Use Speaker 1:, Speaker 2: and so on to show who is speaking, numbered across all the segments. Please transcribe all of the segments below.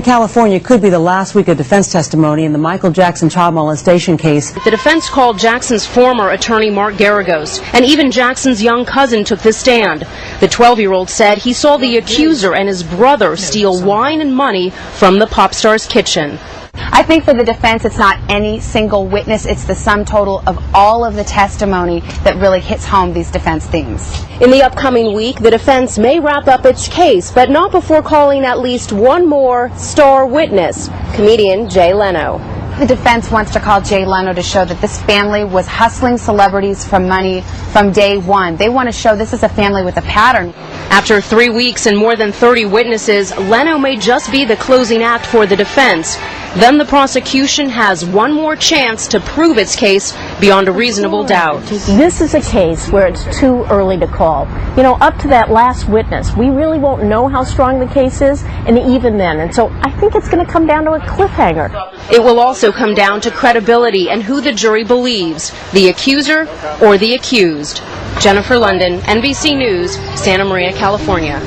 Speaker 1: in California could be the last week of defense testimony in the Michael Jackson child molestation case.
Speaker 2: The defense called Jackson's former attorney Mark Garagos, and even Jackson's young cousin took the stand. The 12-year-old said he saw the accuser and his brother steal wine and money from the pop star's kitchen.
Speaker 3: I think for the defense, it's not any single witness. It's the sum total of all of the testimony that really hits home these defense themes.
Speaker 2: In the upcoming week, the defense may wrap up its case, but not before calling at least one more star witness, comedian Jay Leno.
Speaker 3: The defense wants to call Jay Leno to show that this family was hustling celebrities for money from day one. They want to show this is a family with a pattern.
Speaker 2: After 3 weeks and more than 30 witnesses, Leno may just be the closing act for the defense. Then the prosecution has one more chance to prove its case beyond a reasonable doubt.
Speaker 4: This is a case where it's too early to call. You know, up to that last witness, we really won't know how strong the case is, and even then. And so I think it's going to come down to a cliffhanger.
Speaker 2: It will also come down to credibility and who the jury believes, the accuser or the accused. Jennifer London, NBC News, Santa Maria, California.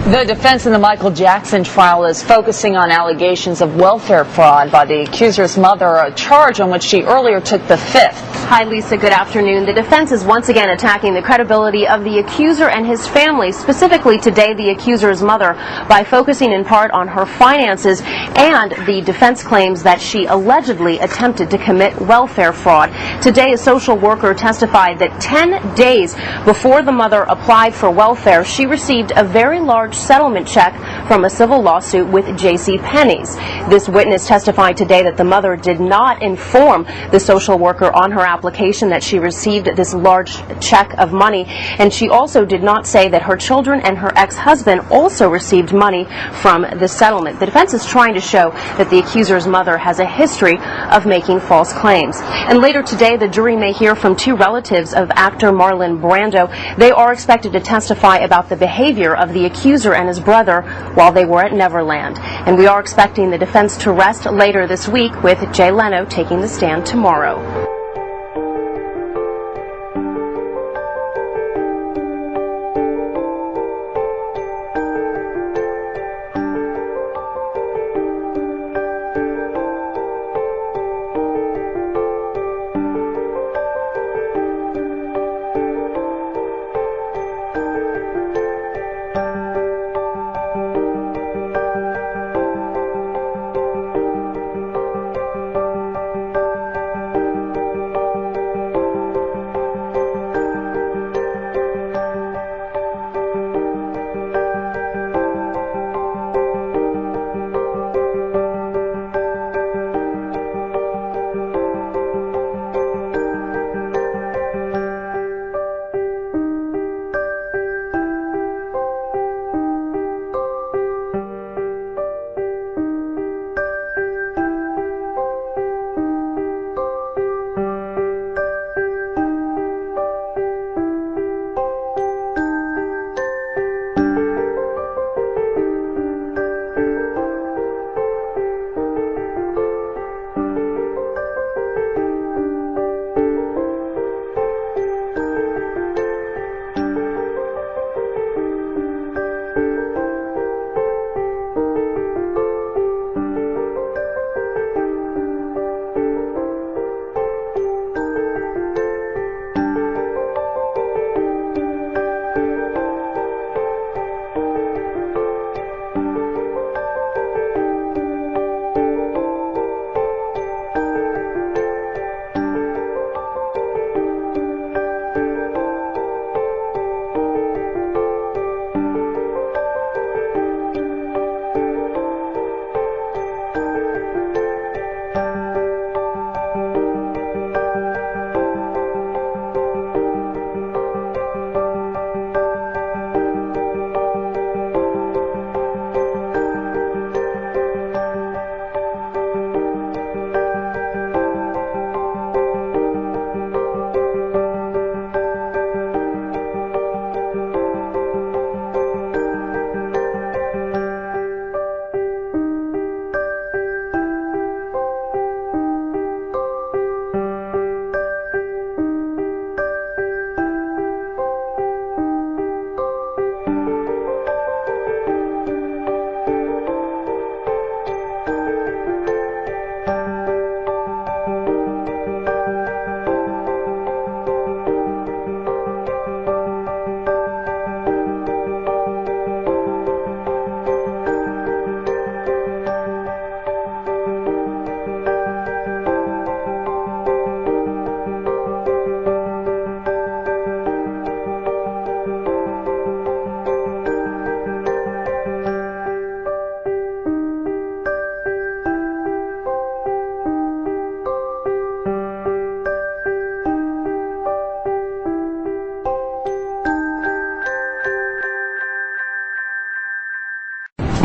Speaker 5: The defense in the Michael Jackson trial is focusing on allegations of welfare fraud by the accuser's mother, a charge on which she earlier took the fifth.
Speaker 2: Hi, Lisa. Good afternoon. The defense is once again attacking the credibility of the accuser and his family, specifically today the accuser's mother, by focusing in part on her finances and the defense claims that she allegedly attempted to commit welfare fraud. Today, a social worker testified that 10 days before the mother applied for welfare, she received a very large settlement check from a civil lawsuit with JCPenney's. This witness testified today that the mother did not inform the social worker on her application that she received this large check of money, and she also did not say that her children and her ex-husband also received money from the settlement. The defense is trying to show that the accuser's mother has a history of making false claims. And later today, the jury may hear from two relatives of actor Marlon Brando. They are expected to testify about the behavior of the accuser and his brother while they were at Neverland. And we are expecting the defense to rest later this week, with Jay Leno taking the stand tomorrow.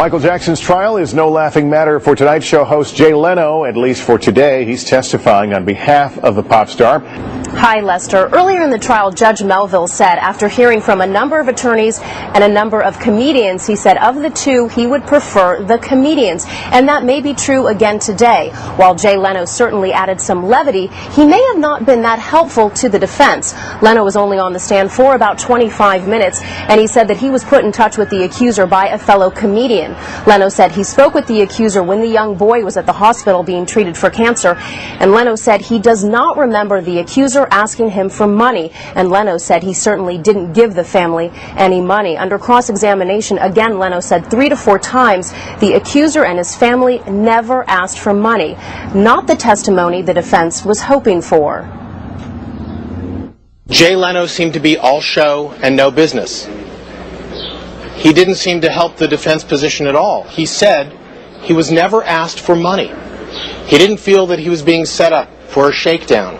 Speaker 6: Michael Jackson's trial is no laughing matter for Tonight Show host Jay Leno, at least for today. He's testifying on behalf of the pop star.
Speaker 2: Hi, Lester. Earlier in the trial, Judge Melville said, after hearing from a number of attorneys and a number of comedians, he said of the two, he would prefer the comedians. And that may be true again today. While Jay Leno certainly added some levity, he may have not been that helpful to the defense. Leno was only on the stand for about 25 minutes, and he said that he was put in touch with the accuser by a fellow comedian. Leno said he spoke with the accuser when the young boy was at the hospital being treated for cancer, and Leno said he does not remember the accuser asking him for money, and Leno said he certainly didn't give the family any money. Under cross-examination, again, Leno said 3 to 4 times the accuser and his family never asked for money, not the testimony the defense was hoping for.
Speaker 7: Jay Leno seemed to be all show and no business. He didn't seem to help the defense position at all. He said he was never asked for money. He didn't feel that he was being set up for a shakedown.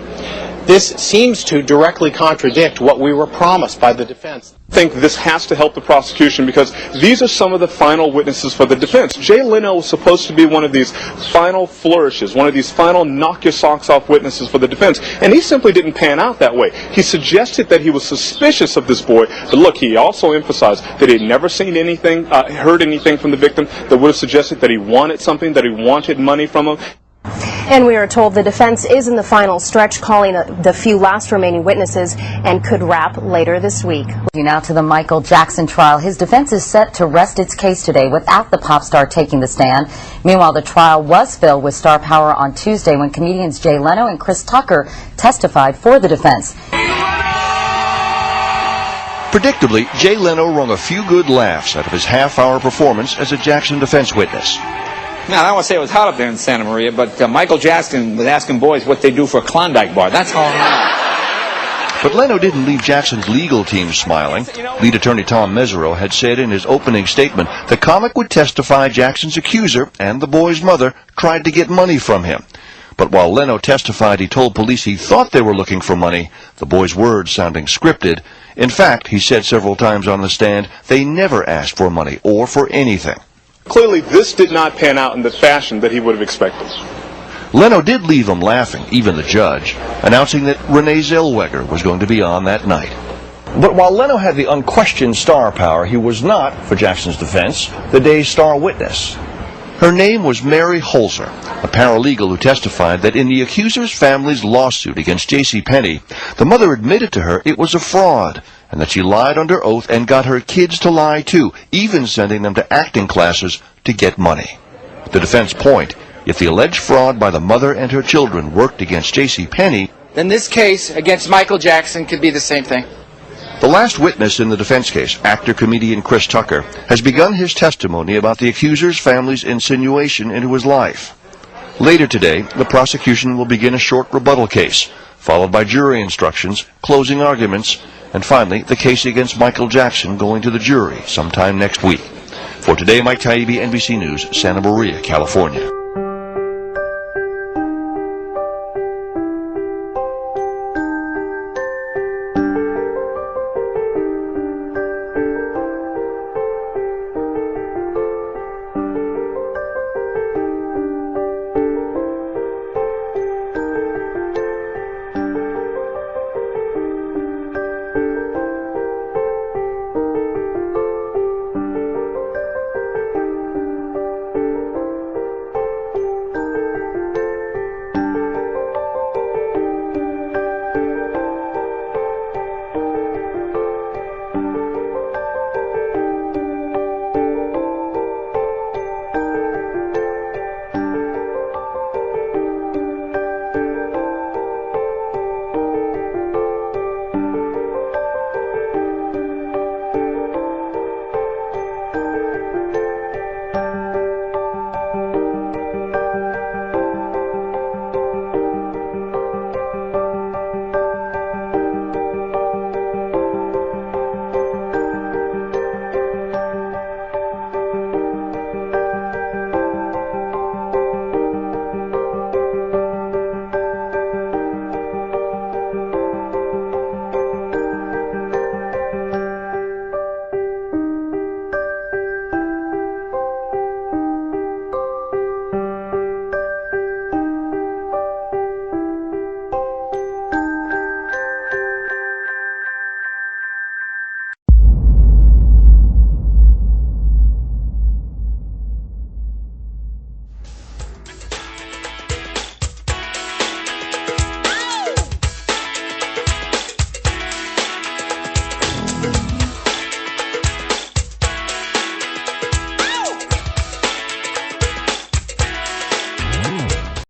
Speaker 7: This seems to directly contradict what we were promised by the defense.
Speaker 8: I think this has to help the prosecution because these are some of the final witnesses for the defense. Jay Leno was supposed to be one of these final flourishes, one of these final knock your socks off witnesses for the defense, and he simply didn't pan out that way. He suggested that he was suspicious of this boy, but look, he also emphasized that he had never seen anything, heard anything from the victim that would have suggested that he wanted something, that he wanted money from him.
Speaker 2: And we are told the defense is in the final stretch, calling the few last remaining witnesses, and could wrap later this week.
Speaker 9: Now to the Michael Jackson trial. His defense is set to rest its case today without the pop star taking the stand. Meanwhile, the trial was filled with star power on Tuesday when comedians Jay Leno and Chris Tucker testified for the defense.
Speaker 10: Predictably, Jay Leno wrung a few good laughs out of his half-hour performance as a Jackson defense witness.
Speaker 11: Now, I don't want to say it was hot up there in Santa Maria, but Michael Jackson was asking boys what they do for a Klondike bar. That's all I know.
Speaker 10: But Leno didn't leave Jackson's legal team smiling. Lead attorney Tom Mesereau had said in his opening statement the comic would testify Jackson's accuser and the boy's mother tried to get money from him. But while Leno testified he told police he thought they were looking for money, the boy's words sounding scripted. In fact, he said several times on the stand they never asked for money or for anything.
Speaker 8: Clearly, this did not pan out in the fashion that he would have expected.
Speaker 10: Leno did leave them laughing, even the judge, announcing that Renee Zellweger was going to be on that night. But while Leno had the unquestioned star power, he was not, for Jackson's defense, the day's star witness. Her name was Mary Holzer, a paralegal who testified that in the accuser's family's lawsuit against JCPenney, the mother admitted to her it was a fraud, and that she lied under oath and got her kids to lie too, even sending them to acting classes to get money. The defense point, if the alleged fraud by the mother and her children worked against JCPenney,
Speaker 11: Then this case against Michael Jackson could be the same thing.
Speaker 10: the last witness in the defense case, actor-comedian Chris Tucker, has begun his testimony about the accuser's family's insinuation into his life. Later today, the prosecution will begin a short rebuttal case, followed by jury instructions, closing arguments, and finally, the case against Michael Jackson going to the jury sometime next week. For today, Mike Taibbi, NBC News, Santa Maria, California.